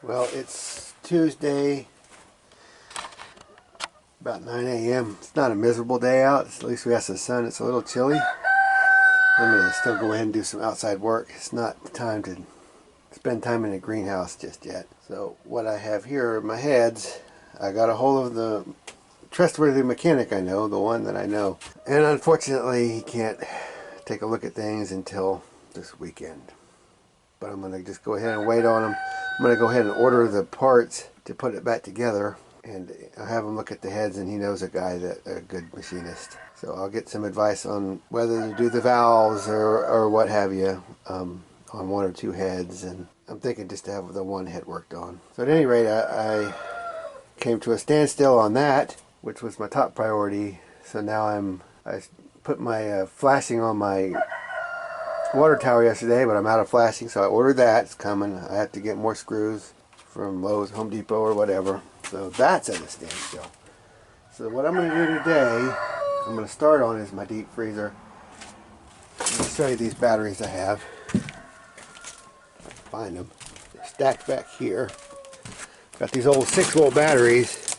Well, it's Tuesday, about 9 a.m. It's not a miserable day out. At least we have some sun. It's a little chilly. I'm going to still go ahead and do some outside work. It's not time to spend time in the greenhouse just yet. So what I have here are my heads. I got a hold of the trustworthy mechanic I know, the one that I know. And unfortunately, he can't take a look at things until this weekend. But I'm going to just go ahead and wait on him. I'm going to go ahead and order the parts to put it back together, and I'll have him look at the heads, and he knows a guy that a good machinist. So I'll get some advice on whether to do the valves or what have you on one or two heads, and I'm thinking just to have the one head worked on. So at any rate, I came to a standstill on that, which was my top priority. So now I put my flashing on my water tower yesterday, but I'm out of flashing, so I ordered that. It's coming. I have to get more screws from Lowe's, Home Depot, or whatever. So that's at a standstill. So what I'm going to do today, I'm going to start on is my deep freezer. I'm going to show you these batteries I have. Find them. They're stacked back here. Got these old 6-volt batteries.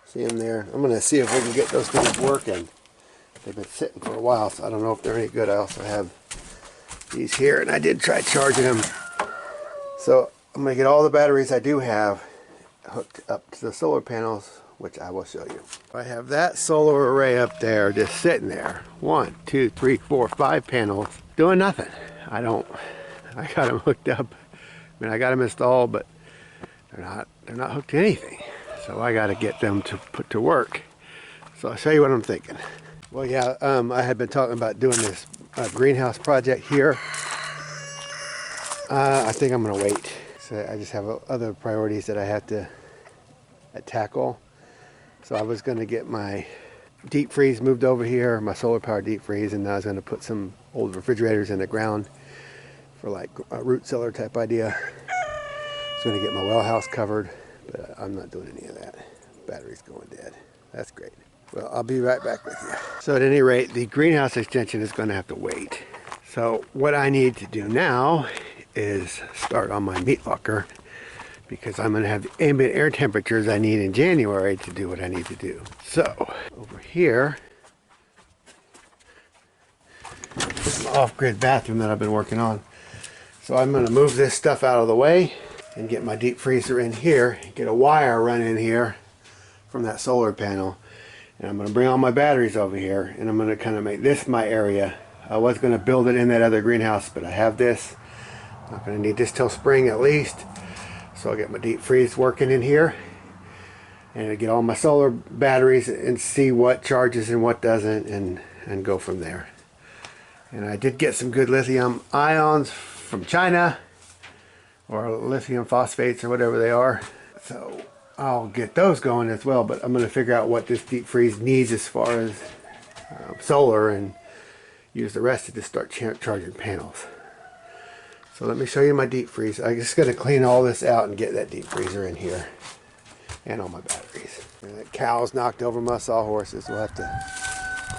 See them there? I'm going to see if we can get those things working. They've been sitting for a while, so I don't know if they're any good. I also have these here, and I did try charging them. So I'm going to get all the batteries I do have hooked up to the solar panels, which I will show you. I have that solar array up there just sitting there. 1, 2, 3, 4, 5 panels doing nothing. I got them hooked up. I mean, I got them installed, but they're not hooked to anything. So I got to get them to put to work. So I'll show you what I'm thinking. Well, yeah, I had been talking about doing this greenhouse project here. I think I'm going to wait. So I just have other priorities that I have to tackle. So I was going to get my deep freeze moved over here, my solar powered deep freeze, and I was going to put some old refrigerators in the ground for like a root cellar type idea. I was going to get my well house covered, but I'm not doing any of that. Battery's going dead. That's great. Well, I'll be right back with you. So at any rate, the greenhouse extension is going to have to wait. So what I need to do now is start on my meat locker, because I'm going to have the ambient air temperatures I need in January to do what I need to do. So over here, this is an off-grid bathroom that I've been working on. So I'm going to move this stuff out of the way and get my deep freezer in here, get a wire run in here from that solar panel. And I'm going to bring all my batteries over here, and I'm going to kind of make this my area. I was going to build it in that other greenhouse, but I have this. I'm not going to need this till spring at least. So I'll get my deep freeze working in here, and I'll get all my solar batteries and see what charges and what doesn't, and go from there. And I did get some good lithium ions from China, or lithium phosphates or whatever they are. So I'll get those going as well, but I'm going to figure out what this deep freeze needs as far as solar, and use the rest to just start charging panels. So let me show you my deep freeze. I'm just going to clean all this out and get that deep freezer in here, and all my batteries. And that cow's knocked over my sawhorses. We'll have to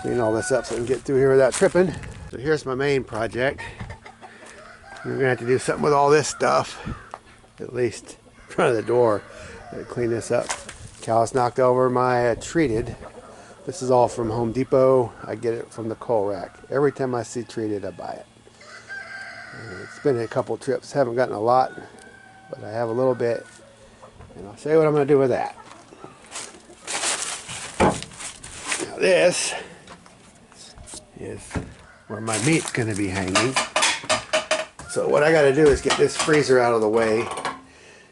clean all this up so we can get through here without tripping. So here's my main project. We're going to have to do something with all this stuff, at least in front of the door. Clean this up. Cow's knocked over my treated. This is all from Home Depot. I get it from the coal rack. Every time I see treated, I buy it. It's been a couple trips. Haven't gotten a lot, but I have a little bit. And I'll show you what I'm going to do with that. Now this is where my meat's going to be hanging. So what I got to do is get this freezer out of the way.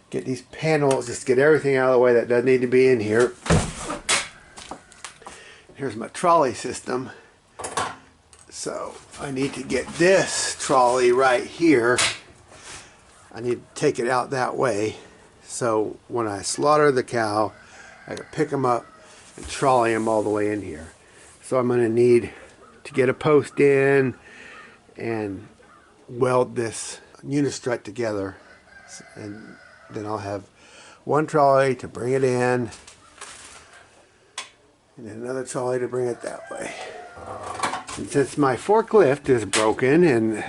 Get these panels, just get everything out of the way that doesn't need to be in here. Here's my trolley system. So I need to get this trolley right here. I need to take it out that way. So when I slaughter the cow, I can pick them up and trolley them all the way in here. So I'm going to need to get a post in and weld this unistrut together. And then I'll have one trolley to bring it in, and then another trolley to bring it that way. And since my forklift is broken, and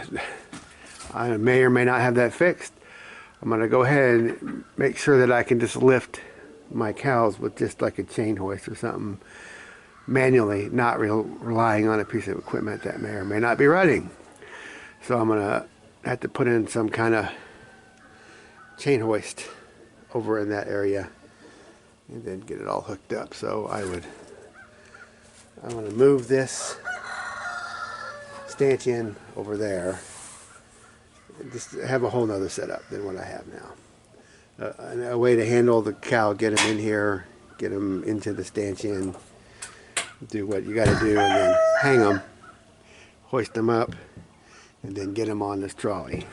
I may or may not have that fixed, I'm going to go ahead and make sure that I can just lift my cows with just like a chain hoist or something manually, not relying on a piece of equipment that may or may not be running. So I'm going to have to put in some kind of chain hoist over in that area and then get it all hooked up. So I'm going to move this stanchion over there and just have a whole nother setup than what I have now. A way to handle the cow, get them in here, get them into the stanchion, do what you got to do, and then hang them, hoist them up, and then get them on this trolley.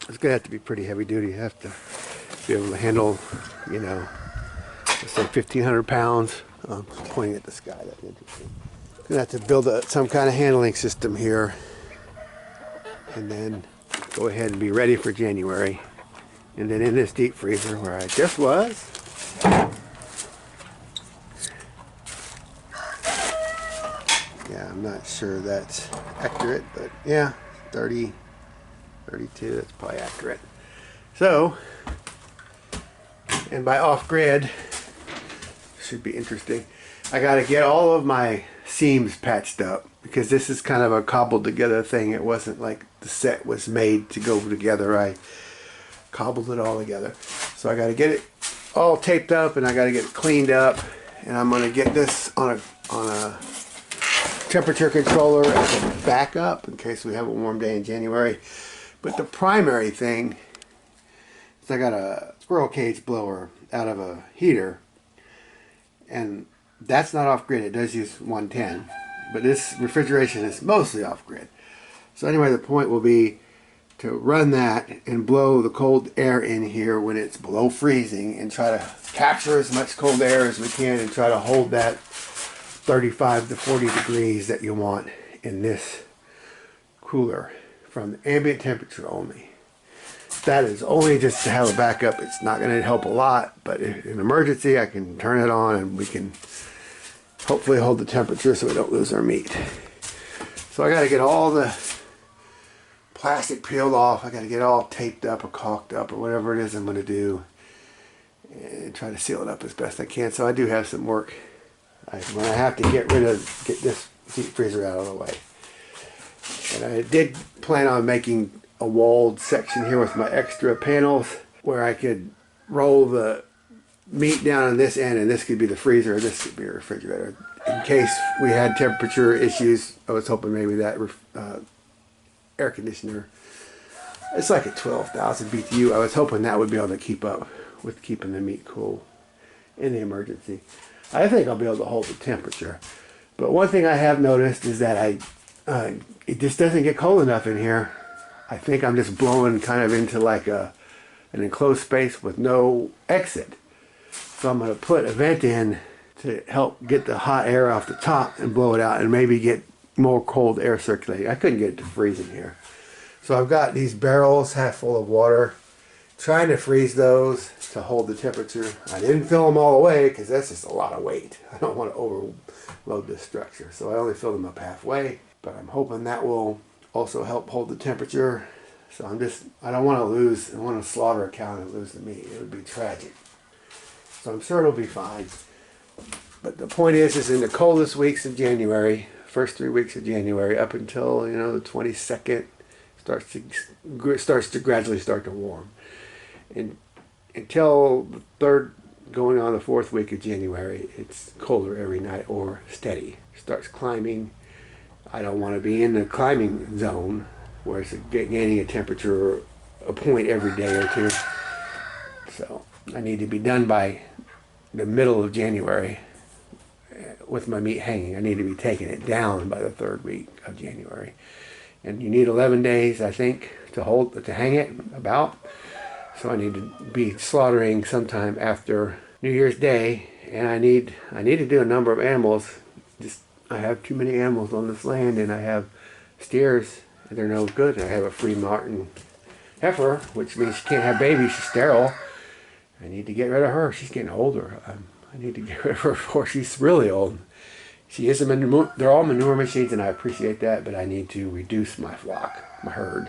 It's going to have to be pretty heavy duty. You have to be able to handle, you know, let's say 1,500 pounds. I'm pointing at the sky. That's interesting. Going to have to build some kind of handling system here, and then go ahead and be ready for January. And then in this deep freezer where I just was, yeah, I'm not sure that's accurate, but yeah, 30, 32, that's probably accurate. So, and by off-grid, should be interesting. I got to get all of my seams patched up because this is kind of a cobbled together thing. It wasn't like the set was made to go together. I cobbled it all together. So I got to get it all taped up and I got to get it cleaned up, and I'm going to get this on a temperature controller as a backup in case we have a warm day in January. But the primary thing is I got a squirrel cage blower out of a heater, and that's not off-grid. It does use 110, but this refrigeration is mostly off-grid. So anyway, the point will be to run that and blow the cold air in here when it's below freezing and try to capture as much cold air as we can and try to hold that 35 to 40 degrees that you want in this cooler from ambient temperature only. That is only just to have a backup. It's not going to help a lot, but in an emergency I can turn it on and we can hopefully hold the temperature so we don't lose our meat. So I got to get all the plastic peeled off. I got to get it all taped up or caulked up or whatever it is I'm going to do and try to seal it up as best I can. So I do have some work. I'm going to have to get this deep freezer out of the way. And I did plan on making a walled section here with my extra panels where I could roll the meat down on this end, and this could be the freezer, this could be a refrigerator. In case we had temperature issues, I was hoping maybe that air conditioner, it's like a 12,000 BTU. I was hoping that would be able to keep up with keeping the meat cool in the emergency. I think I'll be able to hold the temperature. But one thing I have noticed is that it just doesn't get cold enough in here. I think I'm just blowing kind of into like an enclosed space with no exit. So I'm going to put a vent in to help get the hot air off the top and blow it out and maybe get more cold air circulating. I couldn't get it to freeze in here. So I've got these barrels half full of water, trying to freeze those to hold the temperature. I didn't fill them all the way because that's just a lot of weight. I don't want to overload this structure. So I only filled them up halfway, but I'm hoping that will also help hold the temperature. So I don't want to slaughter a cow and lose the meat. It would be tragic. So I'm sure it'll be fine. But the point is in the coldest weeks of January, first 3 weeks of January, up until the 22nd, starts to gradually start to warm, and until the third, going on the fourth week of January, it's colder every night or steady. Starts climbing. I don't want to be in the climbing zone where it's gaining a temperature a point every day or two. So I need to be done by the middle of January with my meat hanging. I need to be taking it down by the third week of January. And you need 11 days, I think, to hang it about. So I need to be slaughtering sometime after New Year's Day, and I need to do a number of animals. I have too many animals on this land, and I have steers, and they're no good. I have a free Martin heifer, which means she can't have babies. She's sterile. I need to get rid of her. She's getting older. I need to get rid of her before she's really old. She is they're all manure machines, and I appreciate that, but I need to reduce my flock, my herd.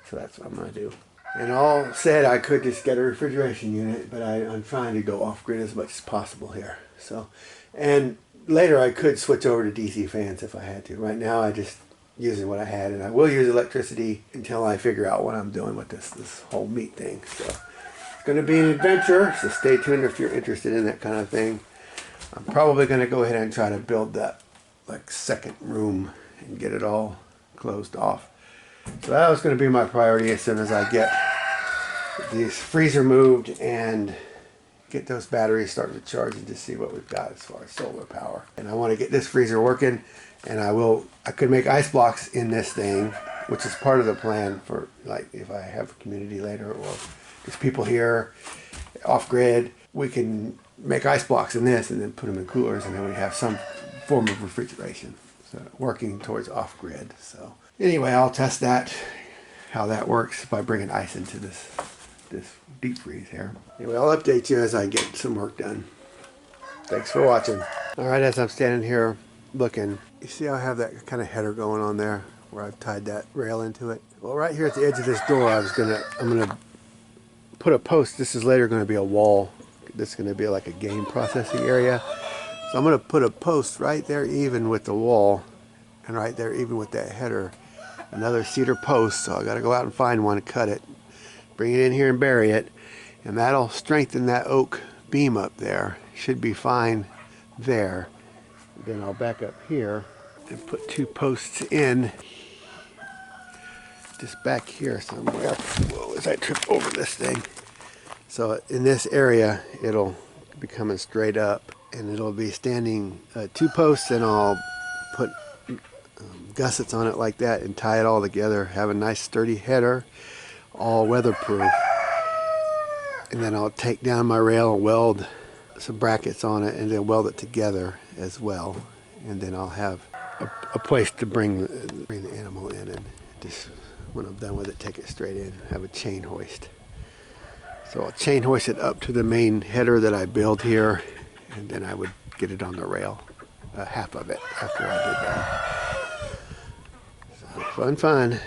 So that's what I'm going to do. And all said, I could just get a refrigeration unit, but I'm trying to go off grid as much as possible here. So, and later I could switch over to DC fans if I had to. Right now I just using what I had, and I will use electricity until I figure out what I'm doing with this whole meat thing. So it's going to be an adventure, so stay tuned if you're interested in that kind of thing. I'm probably going to go ahead and try to build that like second room and get it all closed off. So that was going to be my priority as soon as I get this freezer moved and get those batteries starting to charge and just see what we've got as far as solar power. And I want to get this freezer working, and I could make ice blocks in this thing, which is part of the plan for like if I have a community later or there's people here off grid, we can make ice blocks in this and then put them in coolers, and then we have some form of refrigeration. So working towards off grid. So anyway, I'll test that, how that works by bringing ice into this deep freeze here. Anyway, I'll update you as I get some work done. Thanks for watching. All right, as I'm standing here looking, you see how I have that kind of header going on there where I've tied that rail into it? Well, right here at the edge of this door, I'm gonna put a post. This is later going to be a wall. This is going to be like a game processing area. So I'm going to put a post right there even with the wall, and right there even with that header. Another cedar post, so I got to go out and find one, cut it, bring it in here and bury it, and that'll strengthen that oak beam up there. Should be fine there. Then I'll back up here and put two posts in, just back here somewhere. Whoa, as I trip over this thing. So in this area, it'll be coming straight up, and it'll be standing two posts, and I'll put gussets on it like that and tie it all together, have a nice sturdy header, all weatherproof. And then I'll take down my rail and weld some brackets on it and then weld it together as well. And then I'll have a place to bring the animal in, and just when I'm done with it, take it straight in, have a chain hoist. So I'll chain hoist it up to the main header that I build here, and then I would get it on the rail, half of it after I did that. So fun.